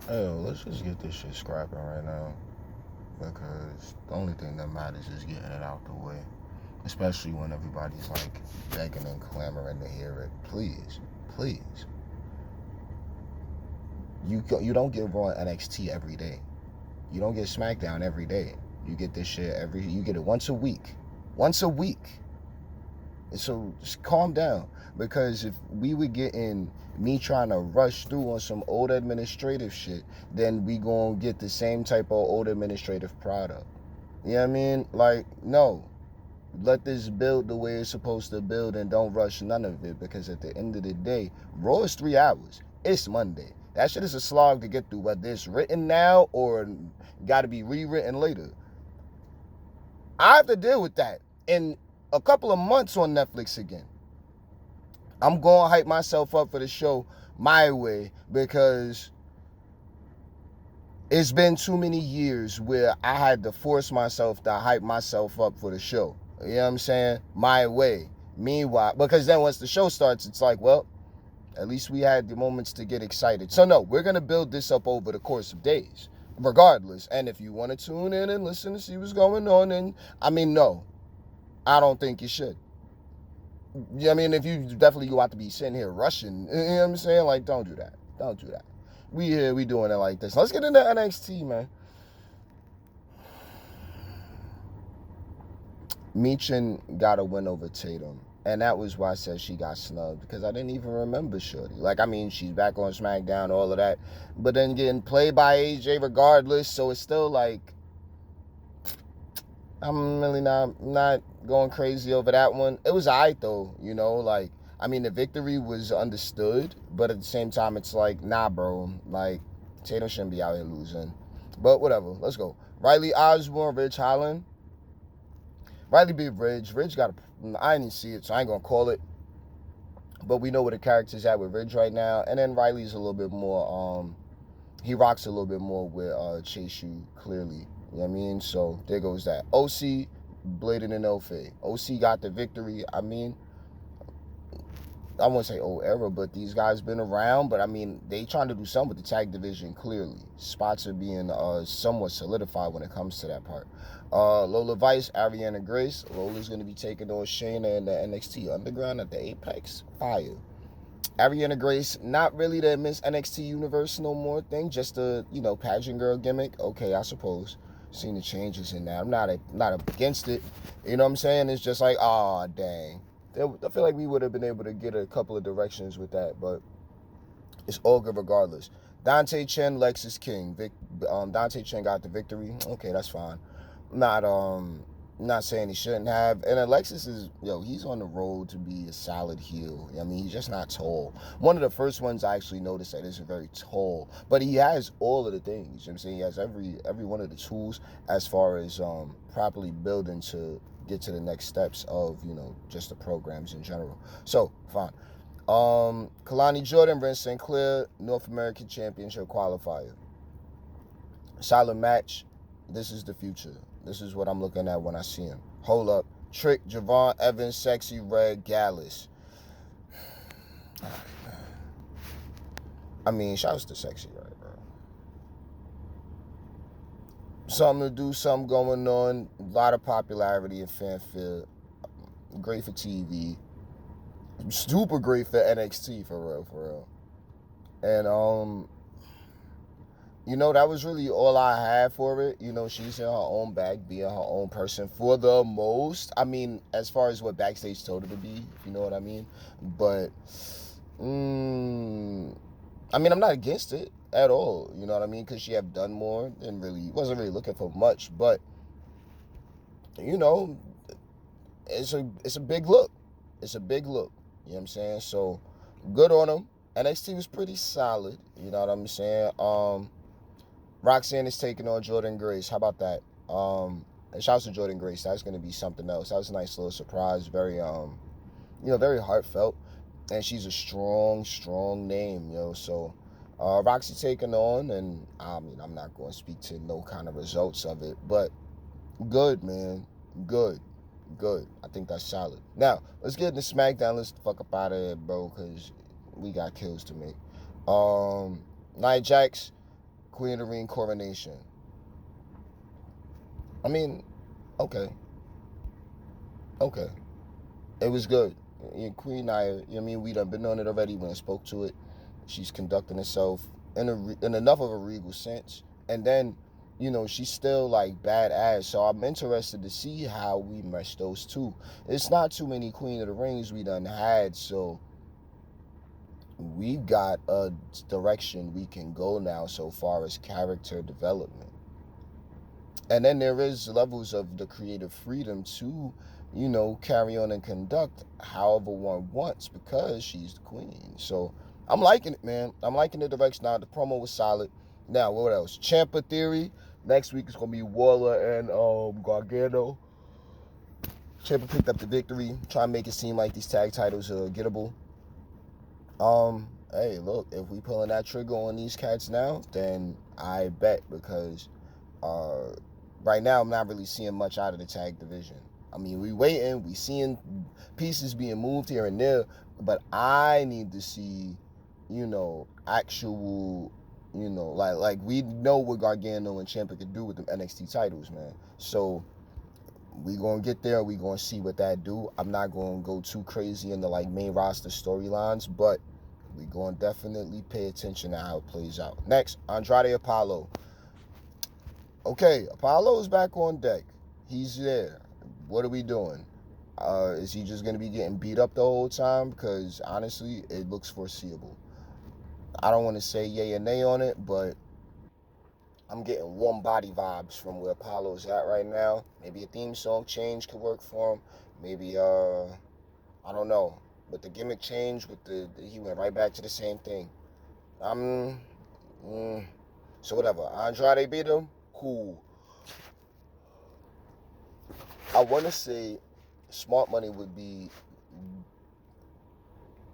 Hey, let's just get this shit scrapping right now. Because the only thing that matters is getting it out the way. Especially when everybody's like begging and clamoring to hear it. Please, please. You don't get Raw and NXT every day. You don't get Smackdown every day. You get this shit you get it once a week. Once a week. So just calm down. Because if we were getting me trying to rush through on some old administrative shit, then we gonna get the same type of old administrative product. You know what I mean? Like, no. Let this build the way it's supposed to build and don't rush none of it, because at the end of the day, Raw is 3 hours. It's Monday. That shit is a slog to get through, whether it's written now or got to be rewritten later. I have to deal with that in a couple of months on Netflix again. I'm going to hype myself up for the show my way, because it's been too many years where I had to force myself to hype myself up for the show. You know what I'm saying? My way. Meanwhile, because then once the show starts, it's like, well, at least we had the moments to get excited. So no, we're going to build this up over the course of days, regardless. And if you want to tune in and listen to see what's going on, then, I mean, no, I don't think you should. I mean, if you definitely go out to be sitting here rushing, you know what I'm saying? Like, don't do that. Don't do that. We here, we doing it like this. Let's get into NXT, man. Meechin got a win over Tatum. And that was why I said she got snubbed, because I didn't even remember Shorty. Like, I mean, she's back on SmackDown, all of that. But then getting played by AJ regardless, so it's still like, I'm really not going crazy over that one. It was alright though, you know, like, I mean, the victory was understood, but at the same time, it's like, nah, bro, like, Tatum shouldn't be out here losing. But whatever, let's go. Riley Osborne, Ridge Holland. Riley beat Ridge. Ridge got I didn't see it, so I ain't gonna call it. But we know where the character's at with Ridge right now. And then Riley's a little bit more, he rocks a little bit more with Chase U, clearly. You know what I mean? So there goes that. OC, Bladen and Elfay. OC got the victory. I mean, I won't say old era, but these guys been around. But I mean, they trying to do something with the tag division, clearly. Spots are being somewhat solidified when it comes to that part. Lola Vice, Ariana Grace. Lola's going to be taking on Shayna in the NXT Underground at the Apex. Fire. Ariana Grace, not really the Miss NXT Universe no more thing, just a, you know, pageant girl gimmick. Okay, I suppose. Seen the changes in that. I'm not against it. You know what I'm saying? It's just like, ah, dang. I feel like we would have been able to get a couple of directions with that, but it's all good regardless. Dante Chen, Lexus King. Dante Chen got the victory. Okay, that's fine. Not not saying he shouldn't have. And Alexis is, he's on the road to be a solid heel. I mean, he's just not tall. One of the first ones I actually noticed that isn't very tall, but he has all of the things. You know what I'm saying? He has every one of the tools as far as properly building to get to the next steps of, just the programs in general. So, fine. Kalani Jordan, Brent St. Clair, North American Championship qualifier. Solid match. This is the future. This is what I'm looking at when I see him. Hold up. Trick, Javon Evans, Sexy Red, Gallus. I mean, shouts to Sexy Red, bro. Something to do, something going on. A lot of popularity and fanfare. Great for TV. Super great for NXT, for real. And, that was really all I had for it. She's in her own bag, being her own person for the most. I mean, as far as what backstage told her to be, if you know what I mean. But, I mean, I'm not against it at all. You know what I mean? Because she have done more and wasn't really looking for much. But, it's a big look. It's a big look. You know what I'm saying? So, good on them. NXT was pretty solid. You know what I'm saying? Roxanne is taking on Jordan Grace. How about that? And shouts to Jordan Grace. That's going to be something else. That was a nice little surprise. Very, very heartfelt. And she's a strong, strong name, So, Roxy taking on, and I mean, I'm not going to speak to no kind of results of it, but good, man. Good. I think that's solid. Now, let's get into SmackDown. Let's fuck up out of here, bro, because we got kills to make. Nia Jax Queen of the Ring coronation. I mean, okay. It was good. Queen Nia, I mean, we done been on it already when I spoke to it. She's conducting herself in enough of a regal sense. And then, she's still like badass. So I'm interested to see how we mesh those two. It's not too many Queen of the Rings we done had, so we've got a direction we can go now so far as character development. And then there is levels of the creative freedom to, carry on and conduct however one wants because she's the queen. So I'm liking it, man. I'm liking the direction. Now, the promo was solid. Now, what else? Ciampa Theory. Next week is going to be Waller and Gargano. Ciampa picked up the victory. Try and make it seem like these tag titles are gettable. Hey, look, if we pulling that trigger on these cats now, then I bet, because right now I'm not really seeing much out of the tag division. I mean, we waiting, we seeing pieces being moved here and there, but I need to see, actual, like we know what Gargano and Ciampa could do with them NXT titles, man. So we gonna get there. We gonna see what that do. I'm not gonna go too crazy into like main roster storylines, but we gonna definitely pay attention to how it plays out. Next, Andrade Apollo. Okay, Apollo's back on deck. He's there. What are we doing? Is he just gonna be getting beat up the whole time? Because honestly, it looks foreseeable. I don't want to say yay or nay on it, but I'm getting warm body vibes from where Apollo's at right now. Maybe a theme song change could work for him. Maybe I don't know. But the gimmick change with he went right back to the same thing. So whatever. Andrade beat him. Cool. I want to say smart money would be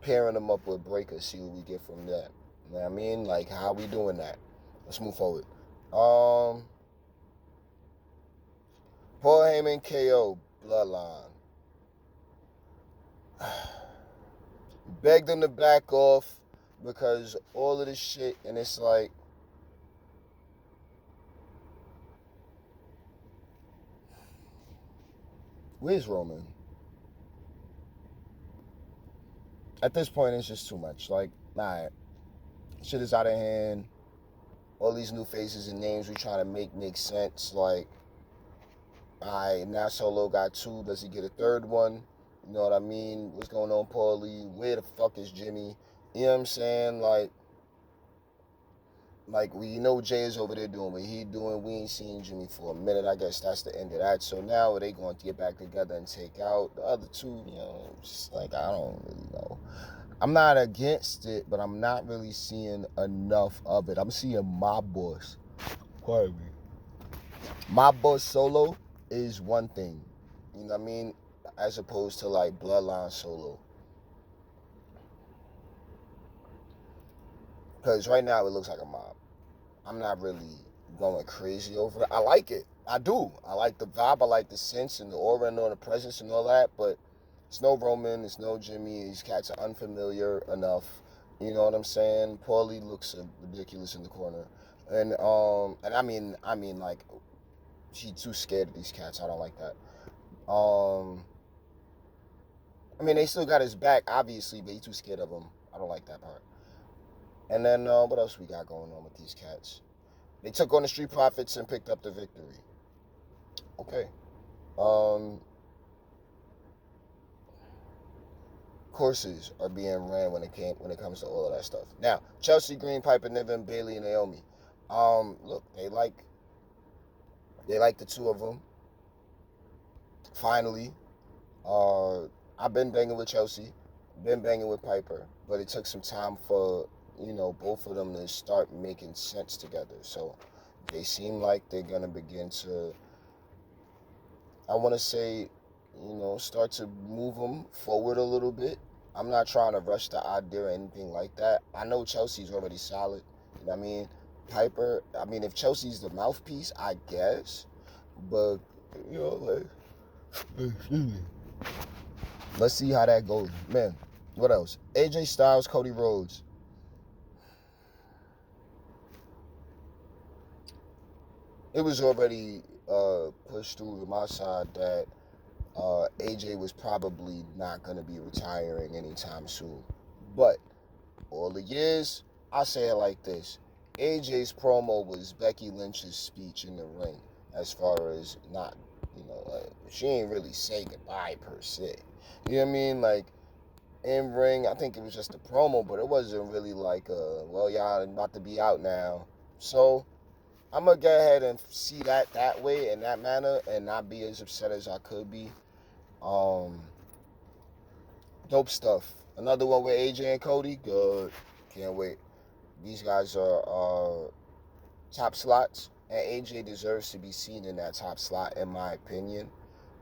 pairing them up with Breaker, see what we get from that. You know what I mean? Like, how we doing that? Let's move forward. Paul Heyman KO Bloodline. Begged them to back off because all of this shit, and it's like, where's Roman? At this point, it's just too much. Like, nah, shit is out of hand. All these new faces and names we trying to make sense. Like, alright, now Solo got 2. Does he get a 3rd one? You know what I mean? What's going on, Paulie? Where the fuck is Jimmy? You know what I'm saying? Like we know Jay is over there doing what he doing. We ain't seen Jimmy for a minute. I guess that's the end of that. So now they going to get back together and take out the other 2. Just like, I don't really know. I'm not against it, but I'm not really seeing enough of it. I'm seeing Mob Boss. Pardon me. Mob Boss Solo is one thing. You know what I mean? As opposed to like Bloodline Solo. Because right now it looks like a mob. I'm not really going crazy over it. I like it. I do. I like the vibe. I like the sense and the aura and all the presence and all that. But it's no Roman. It's no Jimmy. These cats are unfamiliar enough. You know what I'm saying? Paulie looks ridiculous in the corner. And I mean like, he too scared of these cats. I don't like that. I mean, they still got his back, obviously, but he too scared of him. I don't like that part. And then what else we got going on with these cats? They took on the Street Profits and picked up the victory. Okay. Courses are being ran when it comes to all of that stuff. Now, Chelsea Green, Piper Niven, Bayley, and Naomi. Look, they like the 2 of them. Finally, I've been banging with Chelsea, been banging with Piper, but it took some time for both of them to start making sense together. So they seem like they're gonna begin to, I want to say, start to move them forward a little bit. I'm not trying to rush the idea or anything like that. I know Chelsea's already solid. You know what I mean? Piper, I mean, if Chelsea's the mouthpiece, I guess. But, let's see how that goes. Man, what else? AJ Styles, Cody Rhodes. it was already pushed through to my side that AJ was probably not going to be retiring anytime soon. But all the years, I say it like this. AJ's promo was Becky Lynch's speech in the ring, as far as not, she ain't really say goodbye per se. You know what I mean? Like, in ring, I think it was just a promo, but it wasn't really like, well, y'all about to be out now. So, I'm going to go ahead and see that way, in that manner, and not be as upset as I could be. Dope stuff. Another one with AJ and Cody. Good. Can't wait. These guys are top slots, and AJ deserves to be seen in that top slot, in my opinion.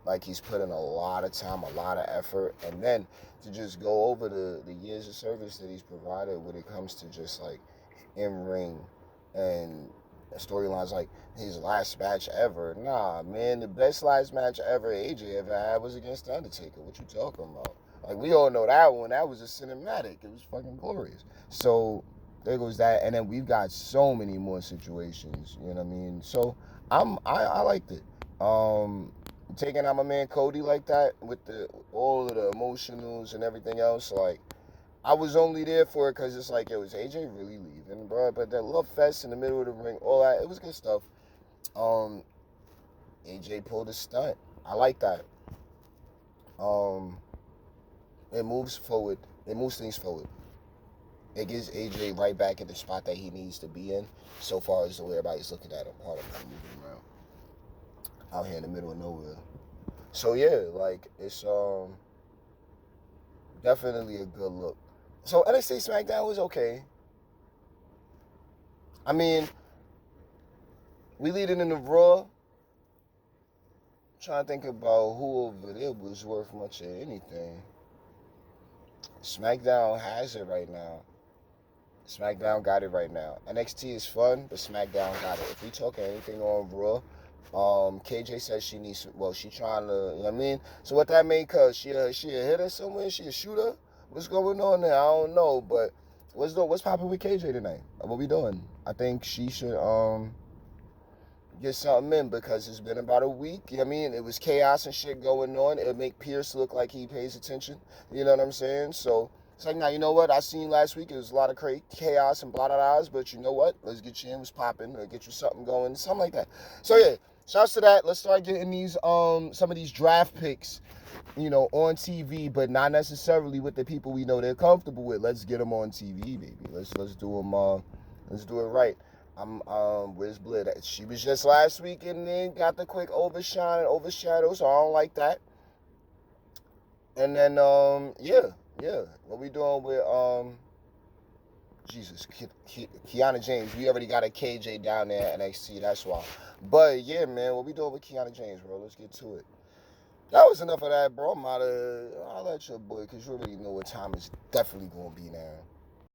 Like, he's put in a lot of time, a lot of effort, and then to just go over the years of service that he's provided when it comes to just like in ring and storylines, like his last match ever. Nah, man, the best last match ever AJ ever had was against The Undertaker. What you talking about? Like, we all know that one. That was a cinematic. It was fucking glorious. So there goes that, and then we've got so many more situations. You know what I mean? So I liked it. Taking out my man Cody like that with all of the emotionals and everything else, like, I was only there for it because it's like, yo, is AJ really leaving, bro? But that love fest in the middle of the ring, all that, it was good stuff. AJ pulled a stunt. I like that. It moves forward. It moves things forward. It gets AJ right back in the spot that he needs to be in, so far as the way everybody's looking at him, part of him moving around out here in the middle of nowhere. So yeah, like, it's definitely a good look. So NXT SmackDown was okay. I mean, we leading in the Raw. Trying to think about who over there was worth much of anything. SmackDown has it right now. SmackDown got it right now. NXT is fun, but SmackDown got it. If we talking anything on Raw, KJ says she needs. Well, she trying to. You know what I mean? So what that mean? Cause she a hitter somewhere. She a shooter. What's going on there? I don't know. But what's popping with KJ tonight? What we doing? I think she should get something in, because it's been about a week. You know what I mean? It was chaos and shit going on. It'll make Pierce look like he pays attention. You know what I'm saying? So it's like, now, you know what? I seen last week, it was a lot of chaos and blotted eyes, but you know what? Let's get you in, what's popping, or get you something going, something like that. So yeah, shouts to that. Let's start getting these some of these draft picks, on TV, but not necessarily with the people we know they're comfortable with. Let's get them on TV, baby. Let's do them. Let's do it right. Where's Bliss? She was just last week and then got the quick overshine and overshadow, so I don't like that. And then, yeah. What we doing with, Jesus, Kiana James? We already got a KJ down there at NXT, that's why. But yeah, man, what we doing with Kiana James, bro? Let's get to it. That was enough of that, bro. I'll let your boy, because you already know what time it's definitely going to be now.